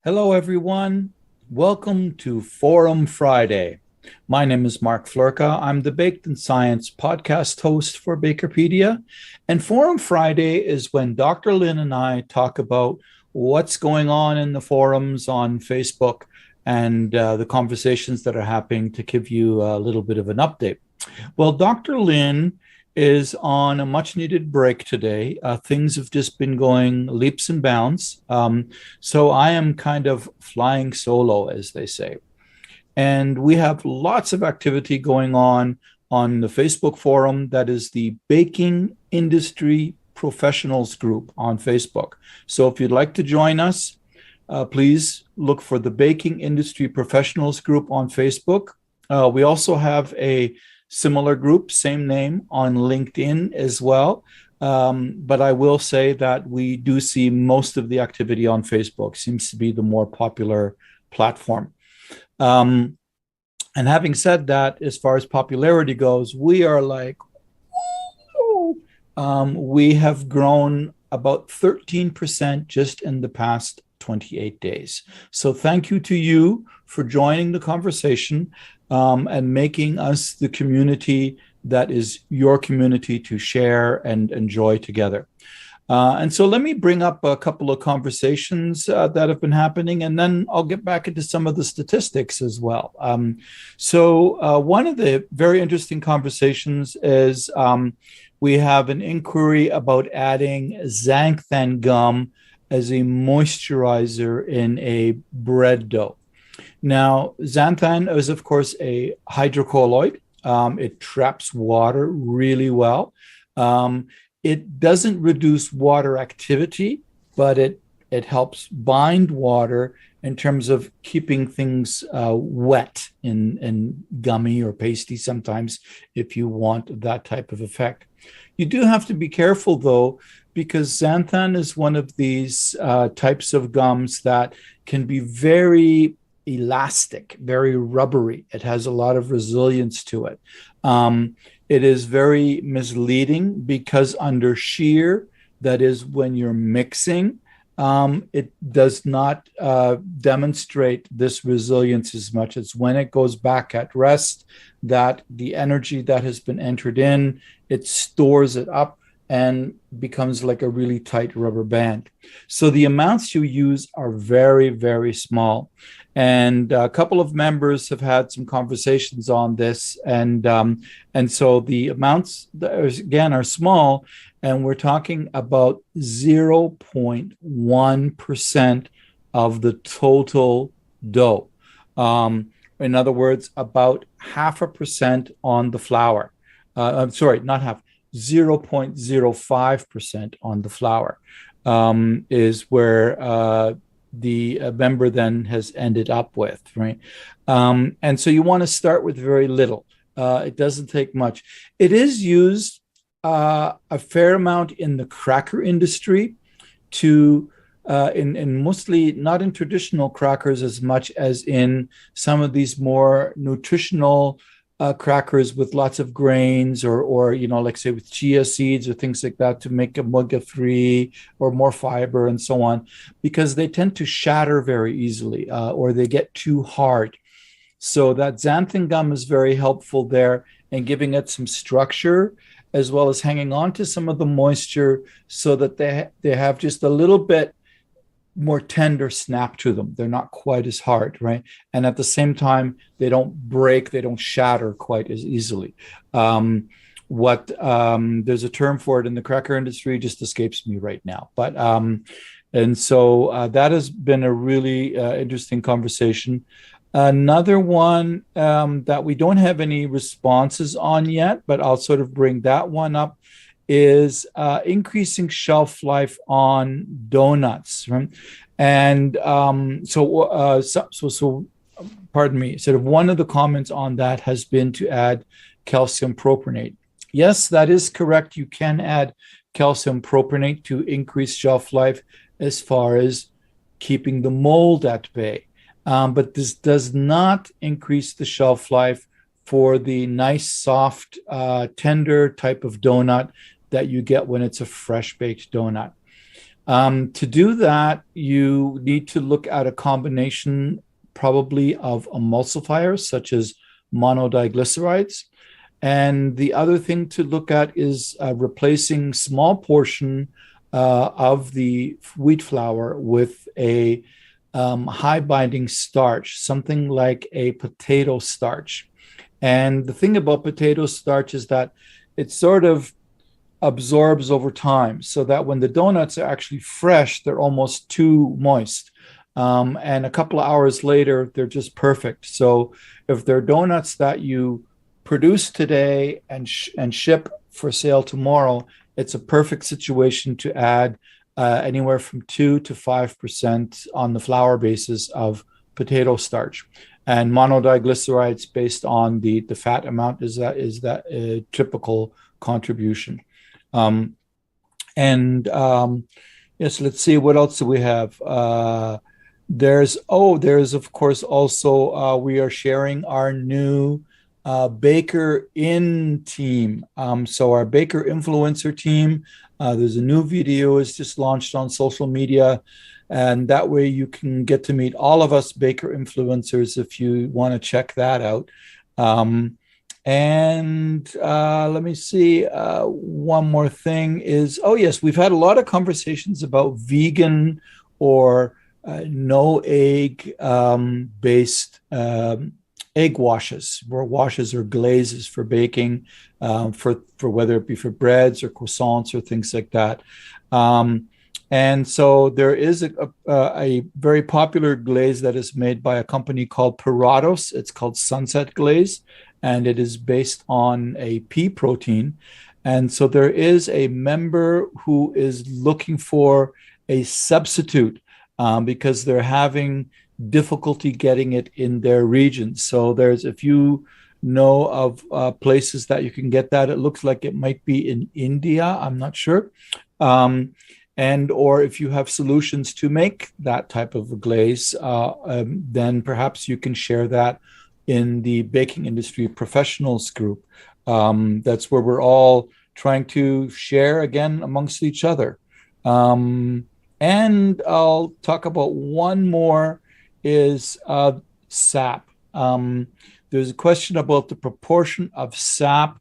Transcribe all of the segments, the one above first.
Hello, everyone. Welcome to Forum Friday. My name is Mark Flurka. I'm the Baked in Science podcast host for Bakerpedia. And Forum Friday is when Dr. Lynn and I talk about what's going on in the forums on Facebook and the conversations that are happening to give you a little bit of an update. Well, Dr. Lynn is on a much needed break today. Things have just been going leaps and bounds. So I am kind of flying solo, as they say. And we have lots of activity going on the Facebook forum that is the Baking Industry Professionals group on Facebook. So if you'd like to join us, please look for the Baking Industry Professionals group on Facebook. We also have a similar group, same name, on LinkedIn as well. But I will say that we do see most of the activity on Facebook, seems to be the more popular platform. And having said that, as far as popularity goes, we are like, we have grown about 13% just in the past 28 days. So thank you to you for joining the conversation and making us the community that is your community to share and enjoy together. And so let me bring up a couple of conversations that have been happening, and then I'll get back into some of the statistics as well. One of the very interesting conversations is we have an inquiry about adding xanthan gum as a moisturizer in a bread dough. Now, xanthan is, of course, a hydrocolloid. It traps water really well. It doesn't reduce water activity, but it helps bind water in terms of keeping things wet and gummy or pasty sometimes if you want that type of effect. You do have to be careful, though, because xanthan is one of these types of gums that can be very elastic, very rubbery. It has a lot of resilience to it. It is very misleading because under shear, that is when you're mixing, it does not demonstrate this resilience as much. It's when it goes back at rest that the energy that has been entered in, it stores it up and becomes like a really tight rubber band. So the amounts you use are very, very small. And a couple of members have had some conversations on this, and so the amounts again are small, and we're talking about 0.1% of the total dough. In other words, about 0.5% on the flour. I'm sorry, not half. 0.05% on the flour is where the member then has ended up with, right? And so you want to start with very little. It doesn't take much. It is used a fair amount in the cracker industry to in mostly not in traditional crackers as much as in some of these more nutritional crackers with lots of grains or like say with chia seeds or things like that to make omega-3 or more fiber and so on, because they tend to shatter very easily or they get too hard. So that xanthan gum is very helpful there in giving it some structure as well as hanging on to some of the moisture so that they have just a little bit more tender snap to them. They're not quite as hard, right? And at the same time, they don't break, they don't shatter quite as easily. There's a term for it in the cracker industry, just escapes me right now. But and so that has been a really interesting conversation. Another one that we don't have any responses on yet, but I'll sort of bring that one up, is increasing shelf life on donuts, right? And pardon me, sort of one of the comments on that has been to add calcium propionate. Yes, that is correct. You can add calcium propionate to increase shelf life as far as keeping the mold at bay. But this does not increase the shelf life for the nice, soft, tender type of donut that you get when it's a fresh baked donut. To do that, you need to look at a combination probably of emulsifiers such as monodiglycerides. And the other thing to look at is replacing small portion of the wheat flour with a high binding starch, something like a potato starch. And the thing about potato starch is that it sort of absorbs over time, so that when the donuts are actually fresh, they're almost too moist. And a couple of hours later, they're just perfect. So if they're donuts that you produce today and ship for sale tomorrow, it's a perfect situation to add anywhere from 2 to 5% on the flour basis of potato starch. And monodiglycerides based on the fat amount is that a typical contribution. Um, and yes, let's see, what else do we have? There's of course also we are sharing our new BAKERin team. So our Baker influencer team, there's a new video is just launched on social media, and that way you can get to meet all of us Baker influencers if you want to check that out. And let me see. One more thing is, oh yes, we've had a lot of conversations about vegan or no egg based egg washes, or washes or glazes for baking, for whether it be for breads or croissants or things like that. And so there is a very popular glaze that is made by a company called Puratos. It's called Sunset Glaze, and it is based on a pea protein. And so there is a member who is looking for a substitute because they're having difficulty getting it in their region. So there's, if you know of places that you can get that, it looks like it might be in India. I'm not sure. And or if you have solutions to make that type of a glaze, then perhaps you can share that in the baking industry professionals group. That's where we're all trying to share again amongst each other. And I'll talk about one more is SAPP. There's a question about the proportion of SAPP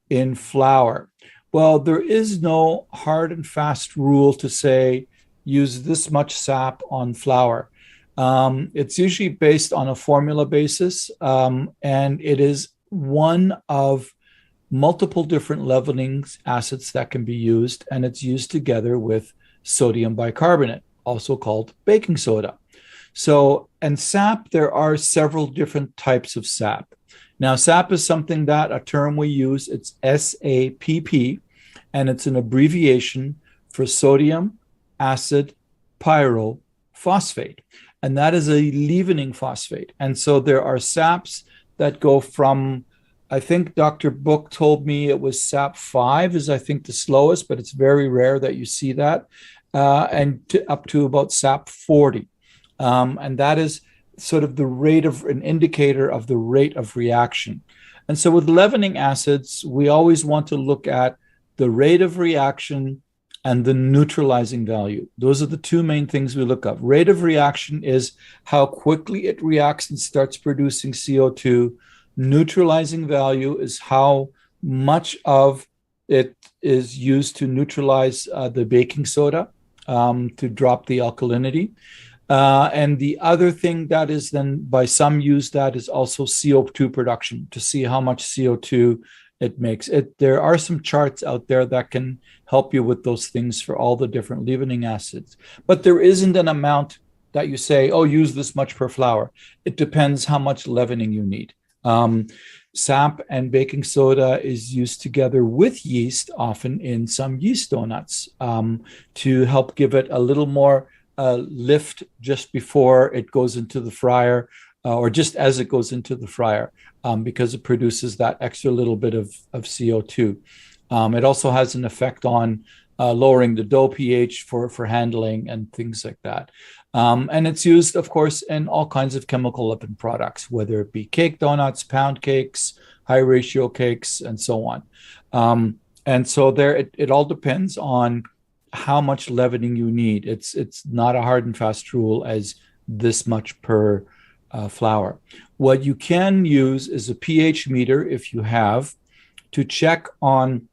in flour. Well, there is no hard and fast rule to say use this much SAPP on flour. It's usually based on a formula basis, and it is one of multiple different leavening acids that can be used, and it's used together with sodium bicarbonate, also called baking soda. So, and SAPP, there are several different types of SAPP. Now, SAPP is something that a term we use, it's SAPP, and it's an abbreviation for sodium acid pyrophosphate. And that is a leavening phosphate. And so there are SAPPs that go from, I think Dr. Book told me it was SAPP 5 is, I think, the slowest, but it's very rare that you see that, and up to about SAPP 40. And that is sort of the rate of an indicator of the rate of reaction. And so with leavening acids, we always want to look at the rate of reaction and the neutralizing value. Those are the two main things we look up. Rate of reaction is how quickly it reacts and starts producing CO2. Neutralizing value is how much of it is used to neutralize the baking soda, to drop the alkalinity. And the other thing that is then by some use that is also CO2 production, to see how much CO2 it makes. There are some charts out there that can help you with those things for all the different leavening acids. But there isn't an amount that you say, oh, use this much per flour. It depends how much leavening you need. SAPP and baking soda is used together with yeast, often in some yeast donuts, to help give it a little more lift just before it goes into the fryer, or just as it goes into the fryer, because it produces that extra little bit of CO2. It also has an effect on lowering the dough pH for handling and things like that. And it's used, of course, in all kinds of chemical leaven products, whether it be cake donuts, pound cakes, high ratio cakes, and so on. And so there, it all depends on how much leavening you need. It's not a hard and fast rule as this much per flour. What you can use is a pH meter, if you have, to check on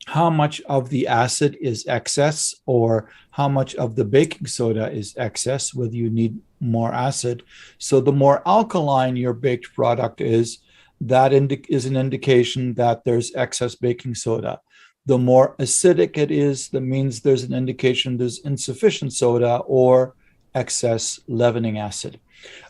how much of the acid is excess or how much of the baking soda is excess, whether you need more acid. So the more alkaline your baked product is, that is an indication that there's excess baking soda. The more acidic it is, that means there's an indication there's insufficient soda or excess leavening acid.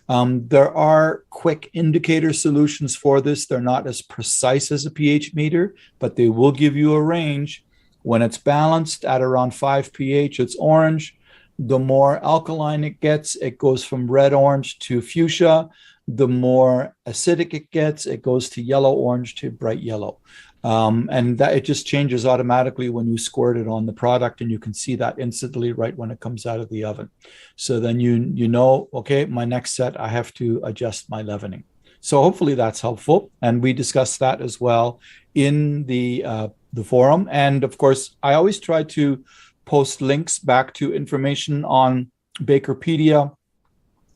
There are quick indicator solutions for this. They're not as precise as a pH meter, but they will give you a range. When it's balanced at around 5 pH, it's orange. The more alkaline it gets, it goes from red-orange to fuchsia. The more acidic it gets, it goes to yellow-orange to bright yellow. And that it just changes automatically when you squirt it on the product, and you can see that instantly right when it comes out of the oven. So then you know, okay, my next set, I have to adjust my leavening. So hopefully that's helpful. And we discussed that as well in the forum. And of course, I always try to post links back to information on Bakerpedia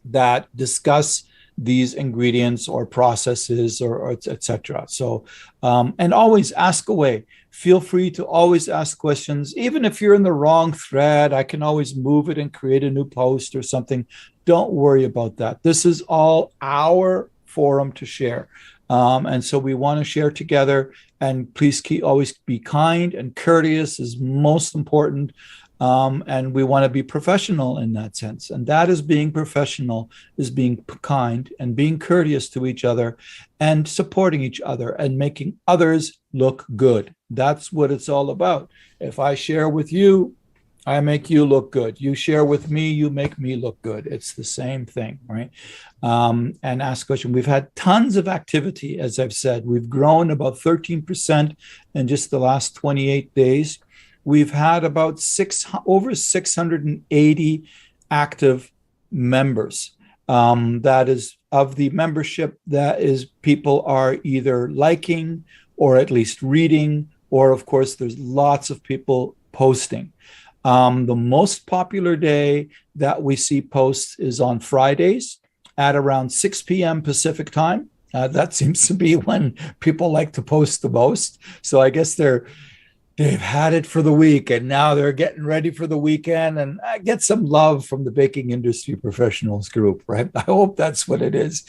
that discuss these ingredients or processes or etc. So, and always ask away. Feel free to always ask questions. Even if you're in the wrong thread, I can always move it and create a new post or something. Don't worry about that. This is all our forum to share. And so we want to share together, and please always be kind and courteous is most important. And we want to be professional in that sense. And that is being professional, is being kind and being courteous to each other and supporting each other and making others look good. That's what it's all about. If I share with you, I make you look good. You share with me, you make me look good. It's the same thing, right? And ask question. We've had tons of activity, as I've said. We've grown about 13% in just the last 28 days. We've had about over 680 active members. That is of the membership, that is people are either liking or at least reading, or of course, there's lots of people posting. The most popular day that we see posts is on Fridays at around 6 p.m. Pacific time. That seems to be when people like to post the most. So I guess they've had it for the week and now they're getting ready for the weekend, and I get some love from the baking industry professionals group, right? I hope that's what it is.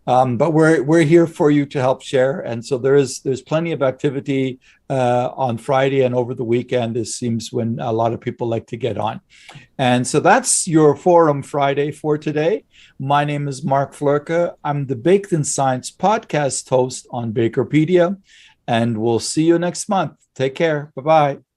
But we're here for you to help share. And so there's plenty of activity on Friday and over the weekend. This seems when a lot of people like to get on. And so that's your Forum Friday for today. My name is Mark Flurka. I'm the Baked in Science podcast host on Bakerpedia, and we'll see you next month. Take care. Bye-bye.